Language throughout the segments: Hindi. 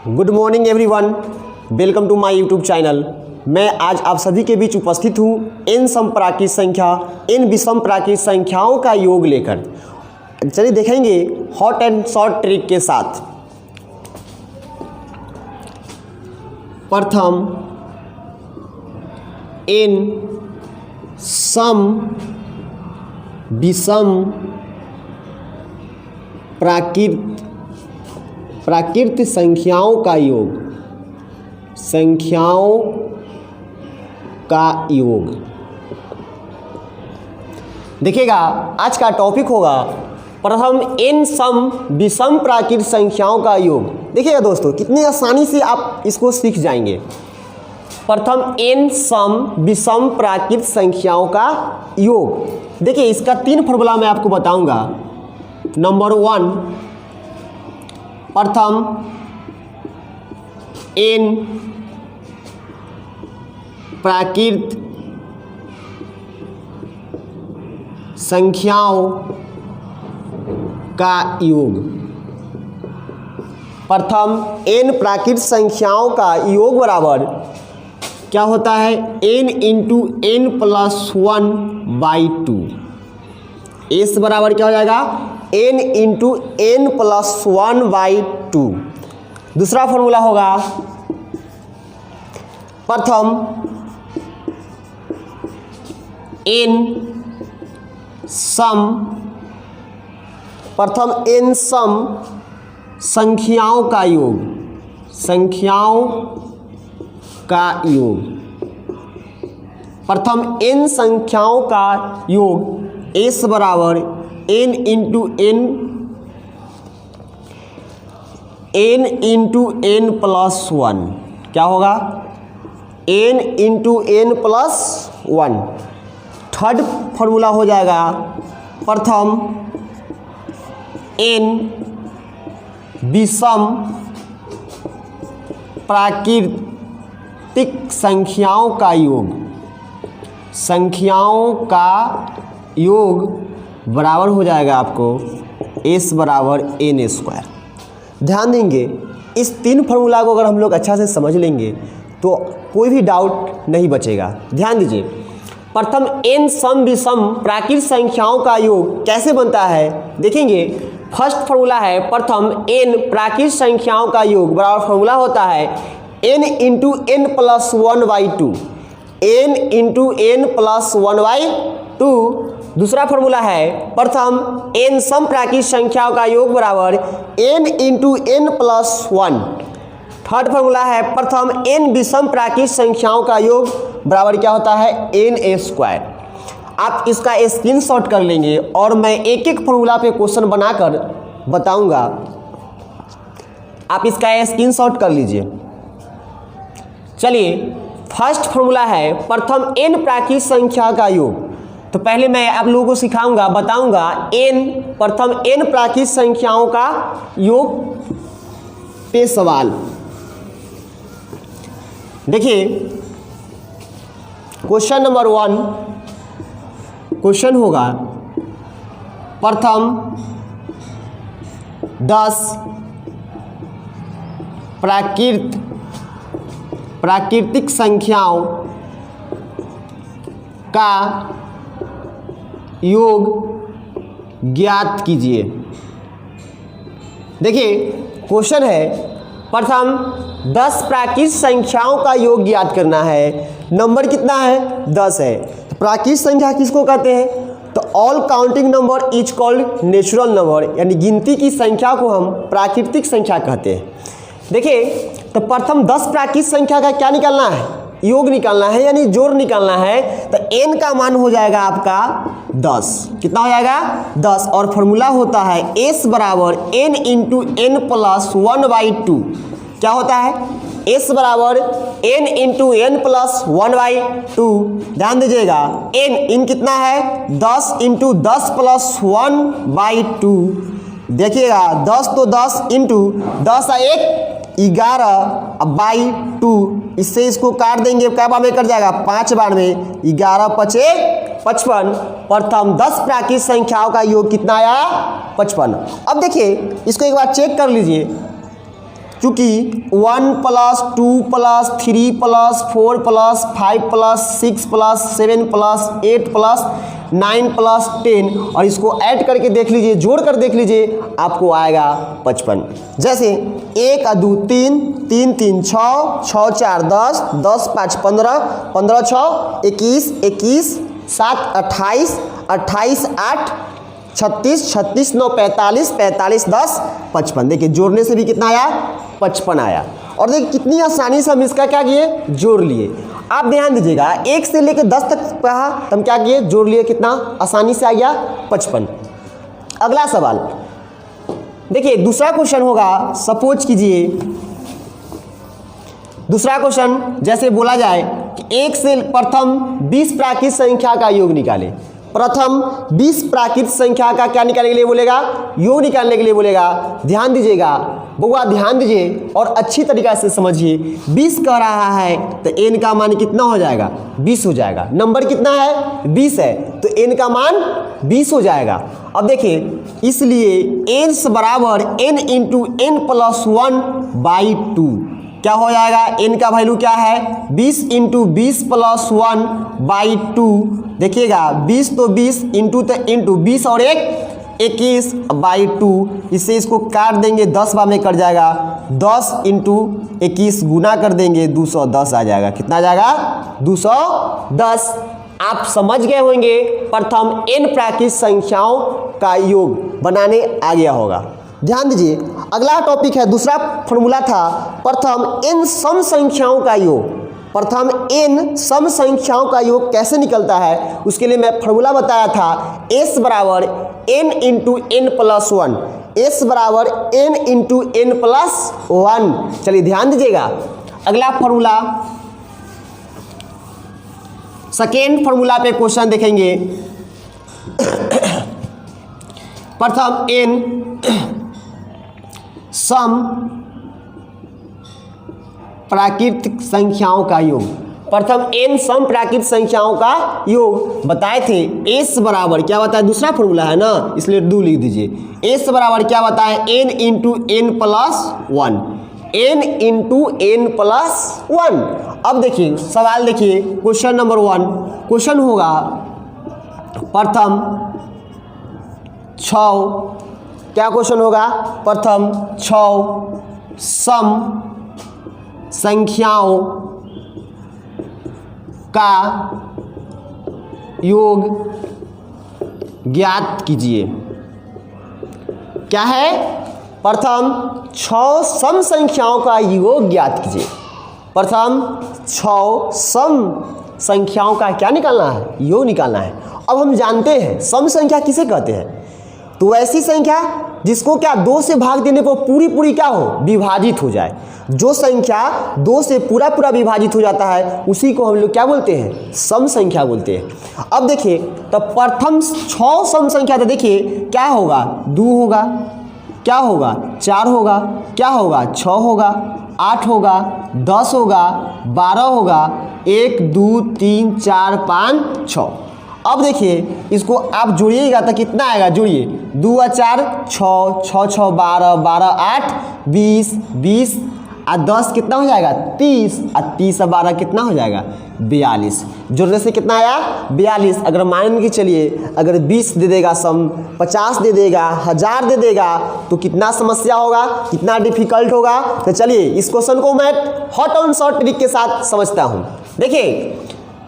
Good morning everyone, welcome to my YouTube channel. मैं आज आप सभी के बीच उपस्थित हूँ इन सम प्राकृत संख्या, इन विषम प्राकृत संख्याओं का योग लेकर। चलिए देखेंगे हॉट एंड शॉर्ट ट्रिक के साथ। प्रथम, इन सम विषम प्राकृत संख्याओं का योग, संख्याओं का योग। देखिएगा आज का टॉपिक होगा प्रथम इन सम विषम प्राकृत संख्याओं का योग। देखिएगा दोस्तों कितनी आसानी से आप इसको सीख जाएंगे। प्रथम इन सम विषम प्राकृत संख्याओं का योग। देखिए इसका 3 फॉर्मूला मैं आपको बताऊंगा। नंबर 1, प्रथम इन प्राकृत संख्याओं का योग। प्रथम n प्राकृत संख्याओं का योग बराबर क्या होता है? n into n plus 1/2। इस बराबर क्या हो जाएगा? n into n plus 1/2। दूसरा फॉर्मूला होगा प्रथम n सम संख्याओं का योग, संख्याओं का योग। प्रथम n संख्याओं का योग s बराबर n इंटू n प्लस 1। क्या होगा? n into n plus 1। Third formula हो जाएगा प्रथम n विषम प्राकृतिक संख्याओं का योग, संख्याओं का योग बराबर हो जाएगा आपको s बराबर n²। ध्यान देंगे इस 3 फॉर्मूला को अगर हम लोग अच्छा से समझ लेंगे तो कोई भी डाउट नहीं बचेगा। ध्यान दीजिए, प्रथम n सम विषम प्राकृत संख्याओं का योग कैसे बनता है देखेंगे। फर्स्ट फॉर्मूला है प्रथम n प्राकृत संख्याओं का योग बराबर फॉर्मूला होता है n into n plus 1/2। n into n plus 1/2। दूसरा फॉर्मूला है प्रथम n सम प्राकृत संख्याओं का योग बराबर n into n plus 1। Third formula है प्रथम n विषम प्राकृत संख्याओं का योग बराबर क्या होता है? n²। आप इसका स्क्रीनशॉट कर लेंगे और मैं एक एक फॉर्मूला पे क्वेश्चन बनाकर बताऊंगा। आप इसका स्क्रीनशॉट कर लीजिए। चलिए फर्स्ट फॉर्मूला है प्रथम n प्राकृत संख्या का योग। तो पहले मैं आप लोगों को सिखाऊंगा, बताऊंगा प्रथम n प्राकृत संख्याओं का योग पे सवाल। देखिए क्वेश्चन नंबर 1 क्वेश्चन होगा प्रथम 10 प्राकृतिक संख्याओं का योग ज्ञात कीजिए। देखिए क्वेश्चन है प्रथम 10 प्राकृत संख्याओं का योग ज्ञात करना है। नंबर कितना है? 10 है। तो प्राकृत संख्या किसको कहते हैं? तो all counting number is called natural number, यानी गिनती की संख्या को हम प्राकृतिक संख्या कहते हैं। देखिए तो प्रथम 10 प्राकृत संख्या का क्या निकालना है? योग निकालना है, यानी जोड़ निकालना है। तो n का मान हो जाएगा आपका 10। कितना हो जाएगा? 10। और फॉर्मूला होता है s बराबर n इंटू n प्लस 1/2। क्या होता है? s बराबर n इंटू n प्लस 1/2। ध्यान दीजिएगा n कितना है? 10 इंटू 10 प्लस 1/2। देखिएगा 10 तो 10 इंटू 10 1 11/2। इससे इसको काट देंगे, क्या बार में कट जाएगा? 5 बार में। 11 5 55। प्रथम 10 प्राकृत संख्याओं का योग कितना आया? 55। अब देखिए इसको एक बार चेक कर लीजिए। चूँकि 1 + 2 + 3 + 4 + 5 + 6 + 7 + 8 + 9 + 10 और इसको ऐड करके देख लीजिए, जोड़ कर देख लीजिए, आपको आएगा 55। जैसे 1 × 2 3, 3 3 6, 6 4 10, 10 5 15, 15 6 21, 21 7 28, 28 8 36, 36 9 45, 45 10 55। देखिए जोड़ने से भी कितना आया, 55 आया। और देखिए कितनी आसानी से हम इसका क्या किए, जोड़ लिए। आप ध्यान दीजिएगा, 1 से लेकर 10 तक कहा तो हम क्या किए, जोड़ लिए, कितना आसानी से आ गया 55। अगला सवाल देखिए, दूसरा क्वेश्चन होगा, सपोज कीजिए दूसरा क्वेश्चन जैसे बोला जाए कि 1 से प्रथम 20 प्राकृत संख्या का योग निकालें। प्रथम 20 प्राकृत संख्या का क्या निकालने के लिए बोलेगा, योग निकालने के लिए बोलेगा। ध्यान दीजिएगा बउआ, ध्यान दीजिए और अच्छी तरीक़ा से समझिए। 20 कह रहा है तो n का मान कितना हो जाएगा, 20 हो जाएगा। नंबर कितना है, 20 है, तो n का मान 20 हो जाएगा। अब देखिए, इसलिए n बराबर n × n + 1/2 क्या हो जाएगा, n का वैल्यू क्या है, 20 × 20 + 1/2। देखिएगा 20 तो 20 इंटू तो इंटू 20 और 1 21/2। इससे इसको काट देंगे, 10 बार में कट जाएगा, 10 × 21 गुना कर देंगे, 210 आ जाएगा। कितना आ जाएगा, 210। आप समझ गए होंगे, प्रथम n प्राकृत संख्याओं का योग बनाने आ गया होगा। ध्यान दीजिए, अगला टॉपिक है, दूसरा फॉर्मूला था प्रथम n सम संख्याओं का योग। प्रथम n सम संख्याओं का योग कैसे निकलता है, उसके लिए मैं फॉर्मूला बताया था, s बराबर n × n + 1, s बराबर n × n + 1। चलिए ध्यान दीजिएगा, अगला फॉर्मूला, सेकेंड फॉर्मूला पे क्वेश्चन देखेंगे। प्रथम n सम प्राकृतिक संख्याओं का योग। प्रथम n सम प्राकृतिक संख्याओं का योग बताए थे। s बराबर क्या बताया, दूसरा फॉर्मूला है ना, इसलिए 2 लिख दीजिए। s बराबर क्या बताए, n × n + 1, n × n + 1। अब देखिए सवाल, देखिए क्वेश्चन नंबर 1, क्वेश्चन होगा प्रथम 6, क्या क्वेश्चन होगा, प्रथम 6 सम संख्याओं का योग ज्ञात कीजिए। क्या है, प्रथम 6 सम संख्याओं का योग ज्ञात कीजिए। प्रथम 6 सम संख्याओं का क्या निकालना है, योग निकालना है। अब हम जानते हैं सम संख्या किसे कहते हैं, तो ऐसी संख्या जिसको क्या 2 से भाग देने पर पूरी क्या हो, विभाजित हो जाए। जो संख्या 2 से पूरा विभाजित हो जाता है उसी को हम लोग क्या बोलते हैं, सम संख्या बोलते हैं। अब देखिए, तो प्रथम 6 सम संख्या, तो देखिए क्या होगा, 2 होगा, क्या होगा, 4 होगा, क्या होगा, 6 होगा, 8 होगा, 10 होगा, 12 होगा, 1 2 3 4 5 6। अब देखिए इसको आप जोड़िएगा तो कितना आएगा, जोड़िए, 2 और 4 6, 6 6 12, 12 8 20, 20 और 10 कितना हो जाएगा, 30, और 30 और 12 कितना हो जाएगा, 42। जोड़ने से कितना आया, 42। अगर मान के चलिए, अगर 20 दे देगा सम, 50 दे देगा, 1000 दे देगा, तो कितना समस्या होगा, कितना डिफिकल्ट होगा। तो चलिए इस क्वेश्चन को मैं हॉट एंड शॉर्ट ट्रिक के साथ समझता हूँ। देखिए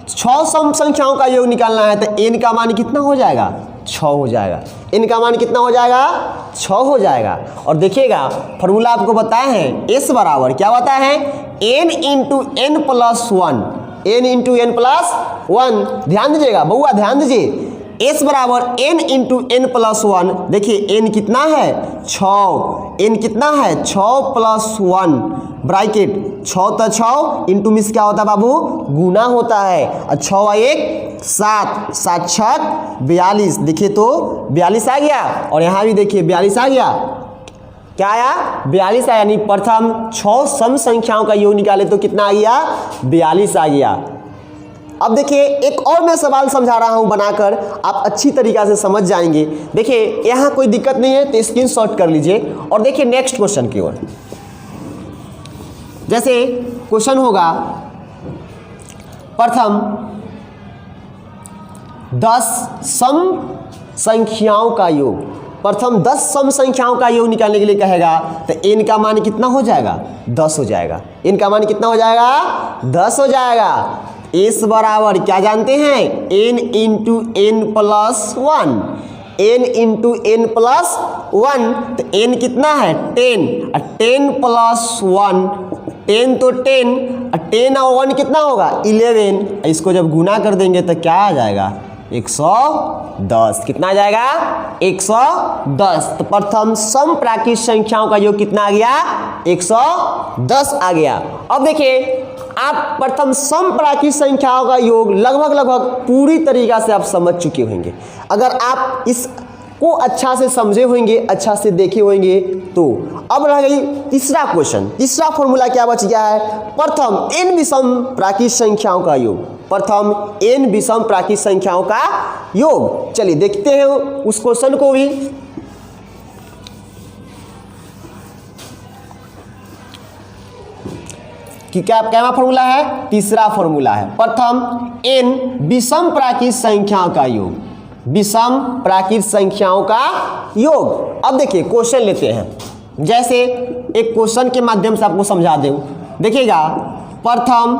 6 सम संख्याओं का योग निकालना है तो n का मान कितना हो जाएगा, 6 हो जाएगा। n का मान कितना हो जाएगा, 6 हो जाएगा। और देखिएगा फॉर्मूला आपको बताया है, s बराबर क्या बताया है, n × n + 1, n × n + 1। ध्यान दीजिएगा बउआ, ध्यान दीजिए, s बराबर n × n + 1। देखिए n कितना है, 6, n कितना है, 6 + 1 ब्रैकेट, 6 तो 6 इंटू मिस क्या होता है बाबू, गुना होता है, और 6 और 1 7, 7 6 42। देखिए तो 42 आ गया, और यहाँ भी देखिए 42 आ गया। क्या आया, 42 आया। यानी प्रथम 6 सम संख्याओं का योग निकाले तो कितना आ गया, 42 आ गया। अब देखिए एक और मैं सवाल समझा रहा हूं बनाकर, आप अच्छी तरीक़ा से समझ जाएंगे। देखिए यहाँ कोई दिक्कत नहीं है तो स्क्रीनशॉट कर लीजिए और देखिए नेक्स्ट क्वेश्चन की ओर। जैसे क्वेश्चन होगा प्रथम 10 सम संख्याओं का योग, प्रथम 10 सम संख्याओं का योग निकालने के लिए कहेगा तो n का मान कितना हो जाएगा 10 हो जाएगा। n का मान कितना हो जाएगा 10 हो जाएगा। s बराबर क्या जानते हैं n into n plus 1, n into n plus 1, तो n कितना है 10, 10 प्लस 1, 10 तो 10, 10 और 1 कितना होगा 11, इसको जब गुना कर देंगे तो क्या आ जाएगा 110। कितना आ जाएगा 110। तो प्रथम सम प्राकृत संख्याओं का योग कितना आ गया 110 आ गया। अब देखिए आप प्रथम सम प्राकृत संख्याओं का योग लगभग पूरी तरीका से आप समझ चुके होंगे। अगर आप इसको अच्छा से समझे होंगे, अच्छा से देखे होंगे तो अब रह गई तीसरा क्वेश्चन। तीसरा फॉर्मूला क्या बच गया है प्रथम n विषम प्राकृत संख्याओं का योग, प्रथम n विषम प्राकृत संख्याओं का योग। चलिए देखते हैं उस क्वेश्चन को भी। कि क्या फॉर्मूला है तीसरा फॉर्मूला है प्रथम n विषम प्राकृत संख्याओं का योग, विषम प्राकृत संख्याओं का योग। अब देखिए क्वेश्चन लेते हैं, जैसे एक क्वेश्चन के माध्यम से आपको समझा दूं। देखिएगा प्रथम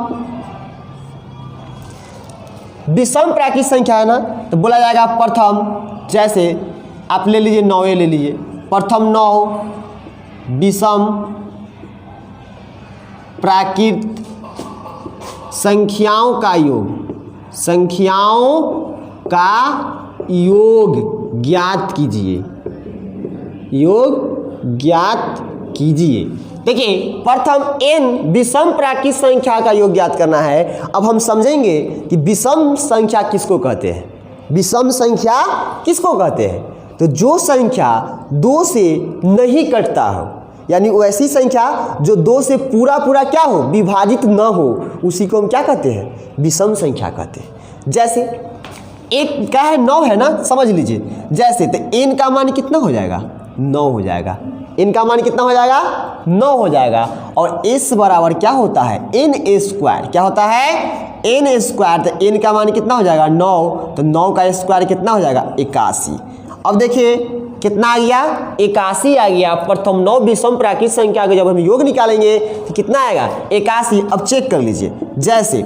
विषम प्राकृत संख्या है ना, तो बोला जाएगा प्रथम, जैसे आप ले लीजिए 9 ले लीजिए, प्रथम 9 विषम प्राकृत संख्याओं का योग, संख्याओं का योग ज्ञात कीजिए, योग ज्ञात कीजिए। देखिए प्रथम n विषम प्राकृत संख्या का योग ज्ञात करना है। अब हम समझेंगे कि विषम संख्या किसको कहते हैं, विषम संख्या किसको कहते हैं। तो जो संख्या 2 से नहीं कटता हो, यानी वैसी संख्या जो 2 से पूरा क्या हो विभाजित न हो, उसी को हम क्या कहते हैं विषम संख्या कहते हैं। जैसे एक क्या है 9 है ना, समझ लीजिए। जैसे तो n का मान कितना हो जाएगा 9 हो जाएगा, n का मान कितना हो जाएगा 9 हो जाएगा। और s बराबर क्या होता है n स्क्वायर, क्या होता है n स्क्वायर, तो n का मान कितना हो जाएगा 9, तो 9 का स्क्वायर कितना हो जाएगा 81। अब देखिए कितना आ गया 81 आ गया। प्रथम 9 विषम प्राकृत संख्या का जब हम योग निकालेंगे तो कितना आएगा 81। अब चेक कर लीजिए, जैसे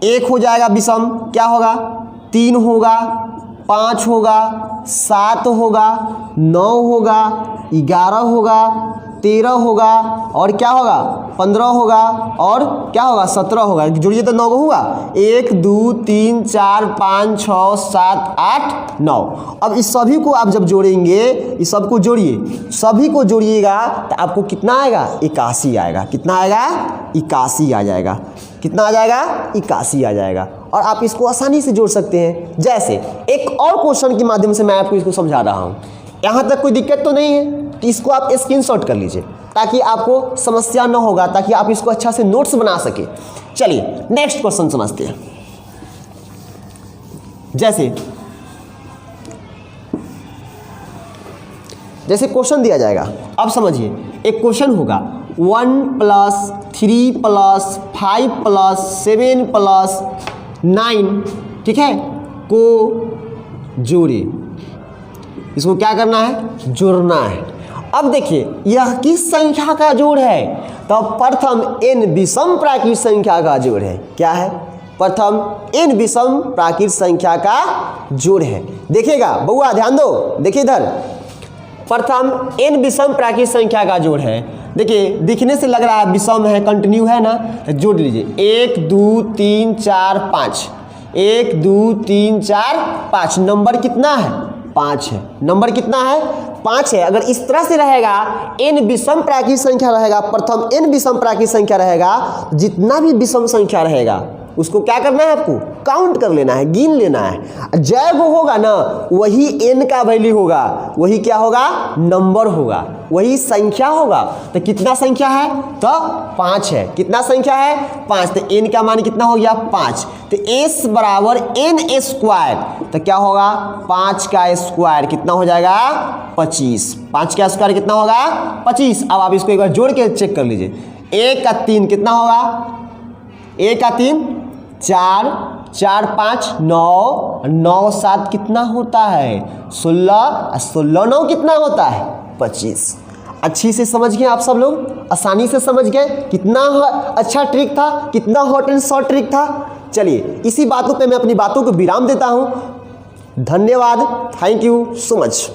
1 हो जाएगा विषम, क्या होगा 3 होगा, 5 होगा, 7 होगा, 9 होगा, 11 होगा, 13 होगा, और क्या होगा 15 होगा, और क्या होगा 17 होगा। जोड़िए तो 9 होगा 1 2 3 4 5 6 7 8 9। अब इस सभी को आप जब जोड़ेंगे, इस सब को जोड़िए, सभी को जोड़िएगा तो आपको कितना आएगा 81 आएगा। कितना आएगा 81 आ जाएगा। कितना आ जाएगा 81 आ जाएगा। और आप इसको आसानी से जोड़ सकते हैं। जैसे एक और क्वेश्चन के माध्यम से मैं आपको इसको समझा रहा हूँ, यहाँ तक कोई दिक्कत तो नहीं है, तो इसको आप स्क्रीनशॉट कर लीजिए ताकि आपको समस्या न होगा, ताकि आप इसको अच्छा से नोट्स बना सके। चलिए नेक्स्ट क्वेश्चन समझते हैं। जैसे क्वेश्चन दिया जाएगा, अब समझिए एक क्वेश्चन होगा 1 + 3 + 5 + 7 + 9, ठीक है, को जोड़े। इसको क्या करना है जोड़ना है। अब देखिए यह किस संख्या का जोड़ है, तो प्रथम n विषम प्राकृत संख्या का जोड़ है। क्या है प्रथम n विषम प्राकृत संख्या का जोड़ है। देखिएगा बउआ ध्यान दो, देखिए इधर प्रथम n विषम प्राकृत संख्या का जोड़ है। देखिए दिखने से लग रहा है विषम है, कंटिन्यू है ना, तो जोड़ लीजिए 1 2 3 4 5, 1 2 3 4 5। नंबर कितना है 5 है। नंबर कितना है 5 है। अगर इस तरह से रहेगा n विषम प्राकृत संख्या रहेगा, प्रथम n विषम प्राकृत संख्या रहेगा, जितना भी विषम संख्या रहेगा उसको क्या करना है आपको काउंट कर लेना है, गिन लेना है। जय वो होगा ना वही n का वैल्यू होगा, वही क्या होगा नंबर होगा, वही संख्या होगा। तो कितना संख्या है तो 5 है। कितना संख्या है 5, तो n का मान कितना हो गया 5। तो s बराबर n स्क्वायर, तो क्या होगा 5 का स्क्वायर कितना हो जाएगा 25। 5 का स्क्वायर कितना होगा 25। अब आप इसको एक बार जोड़ के चेक कर लीजिए, 1 का 3 कितना होगा? 1 का 3 4, 4 5 9, 9 7 कितना होता है? 16, 16 9 कितना होता है? 25। अच्छी से समझ गए आप सब लोग, आसानी से समझ गए। कितना अच्छा ट्रिक था, कितना हॉट एंड शॉर्ट ट्रिक था। चलिए इसी बातों पे मैं अपनी बातों को विराम देता हूँ। धन्यवाद, थैंक यू सो मच।